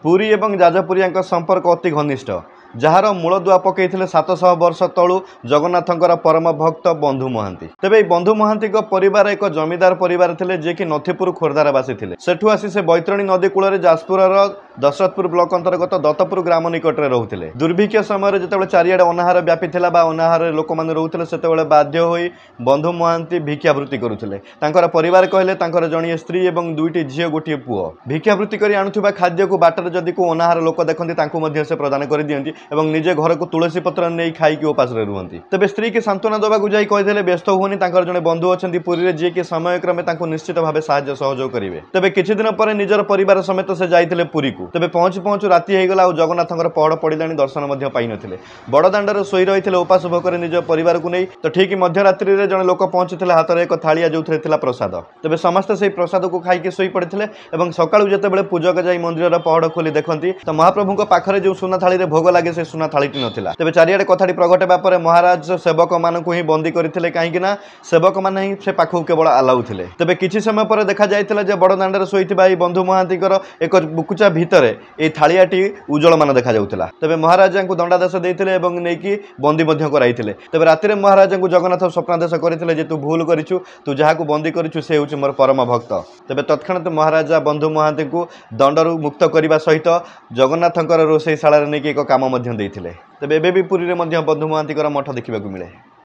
पुरी एवं जाजपुरिया संपर्क अति घनिष्ठ जार मूलदुआ पकई 700 वर्ष तलु जगन्नाथंकर परम भक्त बंधु महांती। तेबे बंधु महांती परिवार एक जमीदार परिवार थिले जे कि नथीपुर खोर्धार बासी थिले। सेठु आसी से बैतरणी नदी कूल जाजपुर दशरथपुर ब्लॉक अंतर्गत दत्तपुर ग्राम निकट में रोते। दुर्भिक्ष समय जिते चारिआडे अनाहार व्यापी अनाहार लोक मैंने रोते से बाध्य होई बंधु महांती भिक्षावृत्ति करुले। परिवार कहले जड़िए स्त्री और दुईटी झील गोटे पुओ भिक्षावृत्ति कर आणुवा खाद्य को बाटर जदि को अनाहार लोक देखते से प्रदान कर दियंती एवं निजे घर को तुलसी पत्र नहीं खाई उपास रुहति। तेज स्त्री की सांत्वना देवाक जाई कही व्यस्त हुनी जड़े बंधु अच्छा पुरी में जी कि समय क्रमे निश्चित भाव साहाय्य सहयोग करेंगे। तेज किछि दिन पर निजर परिवार समेत से जाइए पुरी को। तेज पहुँचु पहुँचु राति होगला और जगन्नाथ पहड़ पड़ा दर्शन पाई नथिले। बड़दाण्डर शोई रही उपास भोकर निज परिवार को नहीं। तो ठीक मध्यरात्रि में जड़े लोक पहुंची हाथ में एक थालिया जो प्रसाद। तेज समस्ते से प्रसाद को खाई शोई पड़ते और सकाळु जितेबाला पूजक जाई मंदिर पहड़ खोली देखती तो महाप्रभु पाखे जो सुना थाली भोग लगे से सुना थालीटी नथिला। तेज चारिआडे कथाटी प्रगट होगा महाराज सेवक मानक ही बंदी करते कहीं सेवक मैंने ही से पाखु केवल आलाऊ थे। तेज किसी समय पर देखा जाता बड़दाण्डर शोईथिबा बंधु महांतीकर एक बुकुचा भितर ये थालियाटी उज्जवल मान देखा जाउथला। तेज महाराज को दंडादेश देते नहीं बंदी कराई। तेज राति महाराज को जगन्नाथ स्वप्नादेश करते जे तू भूल करिछु तू जहाँ को बंदी करिछु से होछि मोर परम भक्त। तेज तत्क्षणात महाराजा बंधु महांती को दंडरू मुक्त करने सहित जगन्नाथंकर रोषेईशाला नहीं एक काम देते। तेज एबे भी पुरी में बंधु महांतीकर मठ देखा मिले।